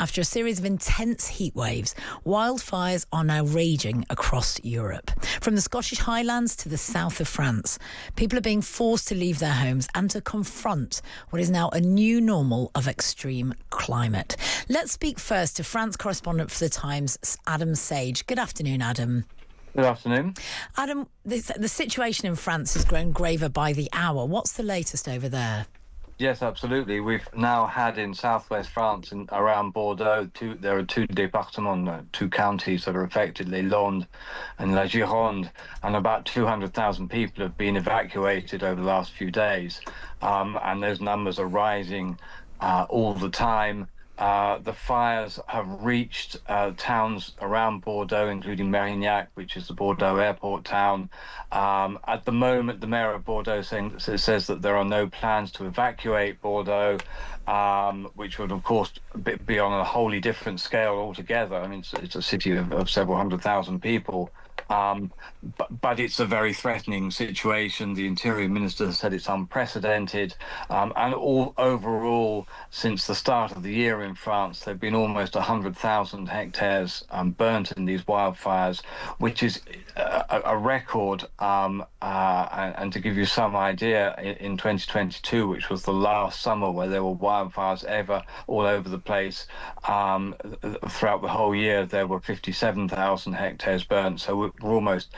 After a series of intense heat waves, wildfires are now raging across Europe. From the Scottish Highlands to the south of France, people are being forced to leave their homes and to confront what is now a new normal of extreme climate. Let's speak first to France correspondent for The Times, Adam Sage. Good afternoon, Adam. Good afternoon. Adam, the situation in France has grown graver by the hour. What's the latest over there? Yes, absolutely. We've now had in southwest France and around Bordeaux, there are two départements, two counties that are affected, Les Landes and La Gironde, and about 200,000 people have been evacuated over the last few days. And those numbers are rising all the time. The fires have reached towns around Bordeaux, including Mérignac, which is the Bordeaux airport town. At the moment, the mayor of Bordeaux says that there are no plans to evacuate Bordeaux, which would, of course, be on a wholly different scale altogether. I mean, it's a city of several 100,000 people. But it's a very threatening situation. The Interior Minister said it's unprecedented. And overall, since the start of the year in France, there have been almost 100,000 hectares burnt in these wildfires, which is a record. And to give you some idea, in 2022, which was the last summer where there were wildfires ever all over the place, throughout the whole year, there were 57,000 hectares burnt. So we're almost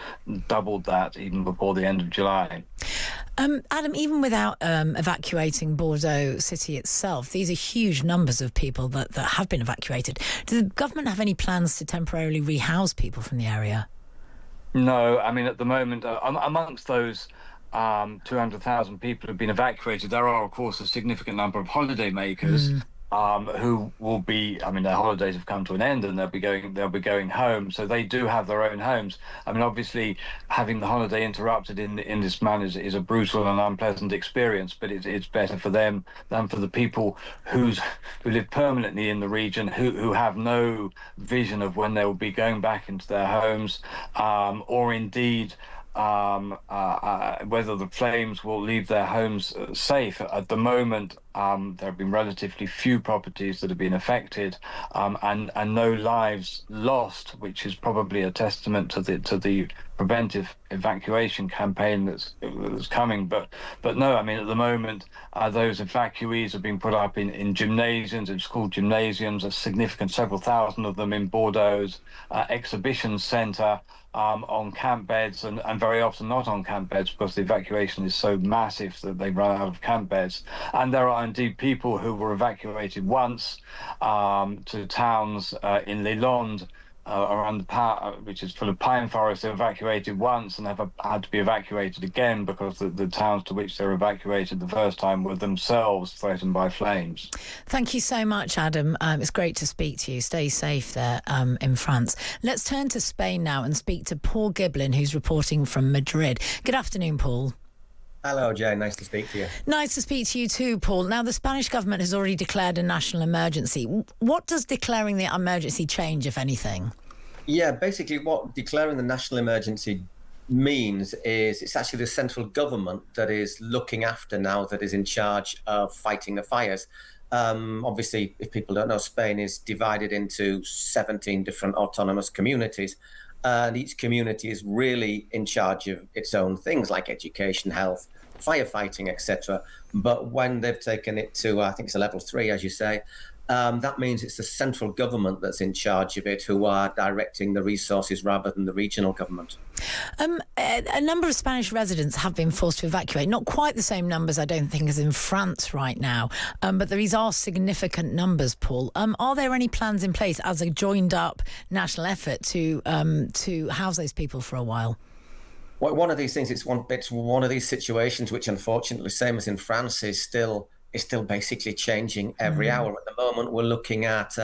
doubled that even before the end of July. Adam, even without evacuating Bordeaux city itself, these are huge numbers of people that have been evacuated. Does the government have any plans to temporarily rehouse people from the area? No, I mean, at the moment, amongst those 200,000 people who've been evacuated, there are, of course, a significant number of holiday makers who will be, I mean, their holidays have come to an end and they'll be going home. So they do have their own homes. I mean, obviously, having the holiday interrupted in this manner is a brutal and unpleasant experience, but it's better for them than for the people who live permanently in the region, who have no vision of when they will be going back into their homes, or indeed whether the flames will leave their homes safe. At the moment, there have been relatively few properties that have been affected, and no lives lost, which is probably a testament to the preventive evacuation campaign that's coming. But no, I mean, at the moment, those evacuees have been put up in gymnasiums, in school gymnasiums, a significant several thousand of them in Bordeaux's exhibition centre, on camp beds, and very often not on camp beds because the evacuation is so massive that they run out of camp beds. And there are indeed people who were evacuated once to towns in Les Landes, around the park, which is full of pine forests. They were evacuated once and have had to be evacuated again because the towns to which they were evacuated the first time were themselves threatened by flames. Thank you so much, Adam. It's great to speak to you. Stay safe there in France. Let's turn to Spain now and speak to Paul Giblin, who's reporting from Madrid. Good afternoon, Paul. Hello, Jane. Nice to speak to you. Nice to speak to you too, Paul. Now, the Spanish government has already declared a national emergency. What does declaring the emergency change, if anything? Yeah, basically what declaring the national emergency means is it's actually the central government that is looking after now, that is in charge of fighting the fires. Obviously, if people don't know, Spain is divided into 17 different autonomous communities. And each community is really in charge of its own things like education, health, firefighting, etc. But when they've taken it to, I think it's a level 3, as you say, that means it's the central government that's in charge of it, who are directing the resources rather than the regional government. A number of Spanish residents have been forced to evacuate. Not quite the same numbers, I don't think, as in France right now. But these are significant numbers, Paul. Are there any plans in place as a joined-up national effort to house those people for a while? Well, one of these things, it's one of these situations which, unfortunately, same as in France, is still basically changing every hour. At the moment, we're looking at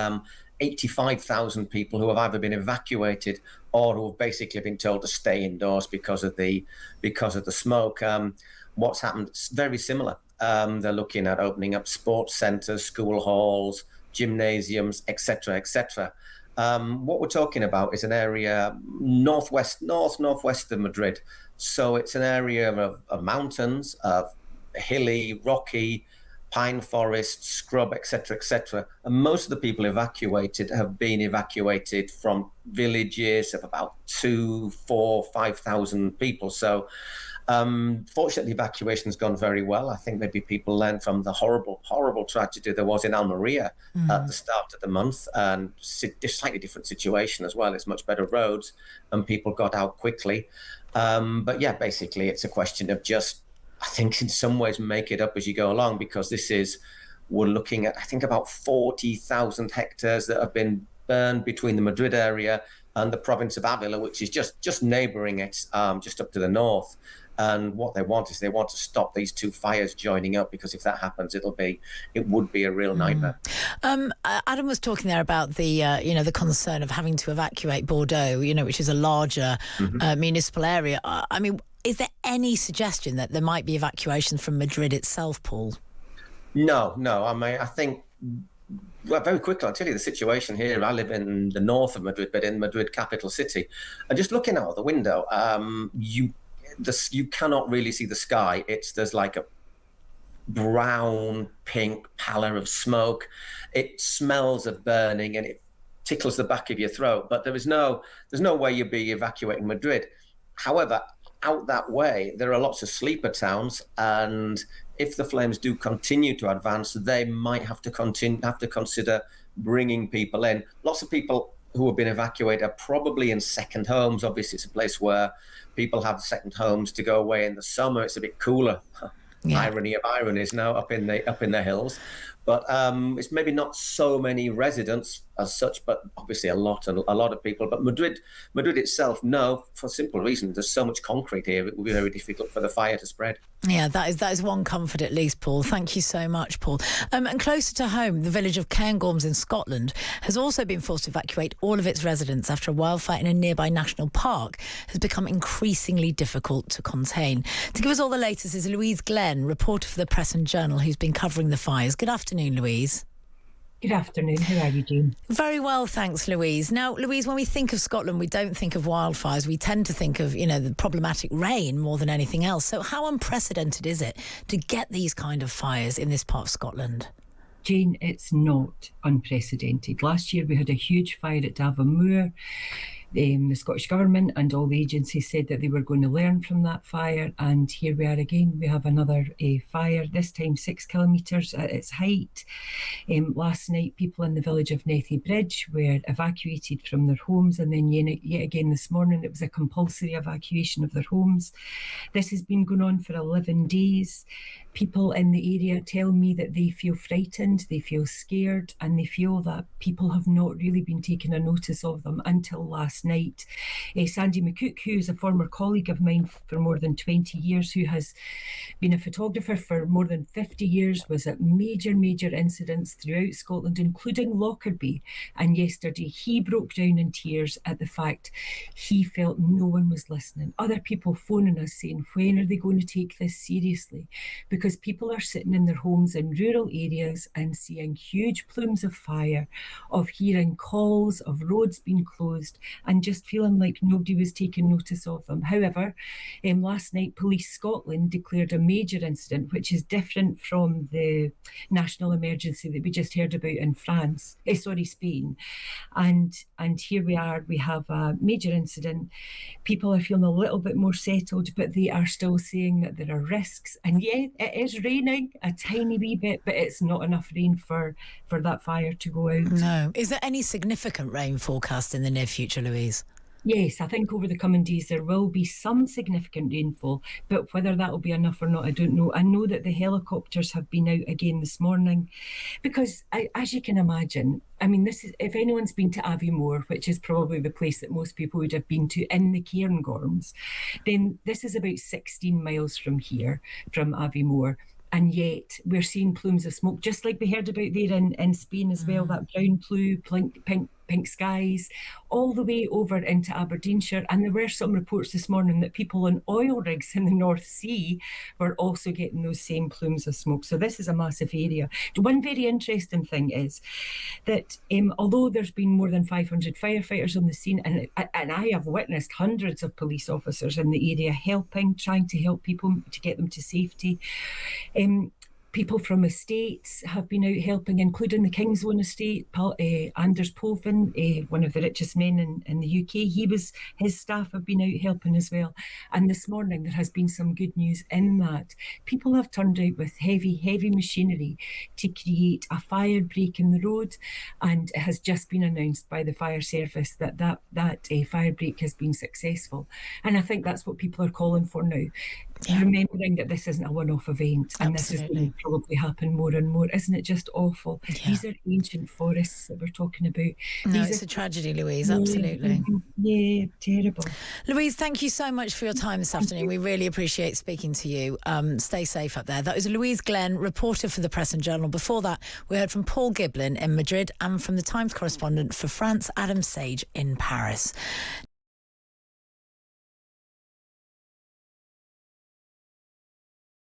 85,000 people who have either been evacuated or who have basically been told to stay indoors because of the smoke. What's happened is very similar. They're looking at opening up sports centres, school halls, gymnasiums, etc., etc. What we're talking about is an area northwest of Madrid. So it's an area of mountains, of hilly, rocky, pine forest, scrub, etc., etc. And most of the people evacuated have been evacuated from villages of about 2, 4, 5,000 people. So fortunately, the evacuation has gone very well. I think maybe people learned from the horrible tragedy there was in Almeria at the start of the month, and slightly different situation as well. It's much better roads, and people got out quickly. But yeah, basically, it's a question of just, I think in some ways, make it up as you go along, because we're looking at, I think, about 40,000 hectares that have been burned between the Madrid area and the province of Avila, which is just neighboring it, just up to the north. And what they want to stop these two fires joining up, because if that happens, it would be a real nightmare. Adam was talking there about the the concern of having to evacuate Bordeaux, which is a larger municipal area. I mean, is there any suggestion that there might be evacuations from Madrid itself, Paul? No. I mean, I think. Well, very quickly, I'll tell you the situation here. I live in the north of Madrid, but in Madrid capital city. And just looking out the window, you cannot really see the sky. There's like a brown, pink pallor of smoke. It smells of burning and it tickles the back of your throat. But there's no way you'd be evacuating Madrid. However, out that way, there are lots of sleeper towns, and if the flames do continue to advance, they might have to consider bringing people in. Lots of people who have been evacuated are probably in second homes. Obviously, it's a place where people have second homes to go away in the summer. It's a bit cooler. Yeah. Irony of ironies now up in the hills. But it's maybe not so many residents as such, but obviously a lot of people. But Madrid itself, no, for a simple reason. There's so much concrete here; it will be very difficult for the fire to spread. Yeah, that is one comfort at least, Paul. Thank you so much, Paul. And closer to home, the village of Cairngorms in Scotland has also been forced to evacuate all of its residents after a wildfire in a nearby national park has become increasingly difficult to contain. To give us all the latest is Louise Glenn, reporter for the Press and Journal, who's been covering the fires. Good afternoon, Louise. Good afternoon. How are you, Jane? Very well, thanks, Louise. Now, Louise, when we think of Scotland, we don't think of wildfires. We tend to think of, the problematic rain more than anything else. So how unprecedented is it to get these kind of fires in this part of Scotland? Jane, it's not unprecedented. Last year we had a huge fire at Davamore. The Scottish Government and all the agencies said that they were going to learn from that fire, and here we are again. We have another fire, this time 6 kilometres at its height. Last night, people in the village of Nethy Bridge were evacuated from their homes, and then yet again this morning it was a compulsory evacuation of their homes. This has been going on for 11 days. People in the area tell me that they feel frightened, they feel scared, and they feel that people have not really been taking a notice of them until last night. Sandy McCook, who is a former colleague of mine for more than 20 years, who has been a photographer for more than 50 years, was at major incidents throughout Scotland, including Lockerbie. And yesterday he broke down in tears at the fact he felt no one was listening. Other people phoning us saying, when are they going to take this seriously? Because people are sitting in their homes in rural areas and seeing huge plumes of fire, of hearing calls, of roads being closed, and just feeling like nobody was taking notice of them. However, last night, Police Scotland declared a major incident, which is different from the national emergency that we just heard about in Spain. And here we are, we have a major incident. People are feeling a little bit more settled, but they are still saying that there are risks. And yeah, it is raining a tiny wee bit, but it's not enough rain for that fire to go out. No. Is there any significant rain forecast in the near future, Louise? Yes, I think over the coming days there will be some significant rainfall, but whether that will be enough or not, I don't know. I know that the helicopters have been out again this morning because, as you can imagine, I mean, this is, if anyone's been to Aviemore, which is probably the place that most people would have been to in the Cairngorms, then this is about 16 miles from here, from Aviemore. And yet we're seeing plumes of smoke, just like we heard about there in Spain as well, that brown plume, pink skies, all the way over into Aberdeenshire. And there were some reports this morning that people on oil rigs in the North Sea were also getting those same plumes of smoke. So this is a massive area. One very interesting thing is that although there's been more than 500 firefighters on the scene, and I have witnessed hundreds of police officers in the area trying to help people to get them to safety, People from estates have been out helping, including the King's Own estate. Anders Poven, one of the richest men in the UK, his staff have been out helping as well. And this morning there has been some good news in that people have turned out with heavy machinery to create a fire break in the road, and it has just been announced by the fire service that fire break has been successful. And I think that's what people are calling for now. Yeah. Remembering that this isn't a one-off event, and this is going to probably happen more and more. Isn't it just awful? Yeah. These are ancient forests that we're talking about. No, it's a tragedy, Louise, absolutely. Yeah, terrible. Louise, thank you so much for your time this afternoon. We really appreciate speaking to you. Stay safe up there. That was Louise Glenn, reporter for the Press and Journal. Before that, we heard from Paul Giblin in Madrid and from the Times correspondent for France, Adam Sage in Paris.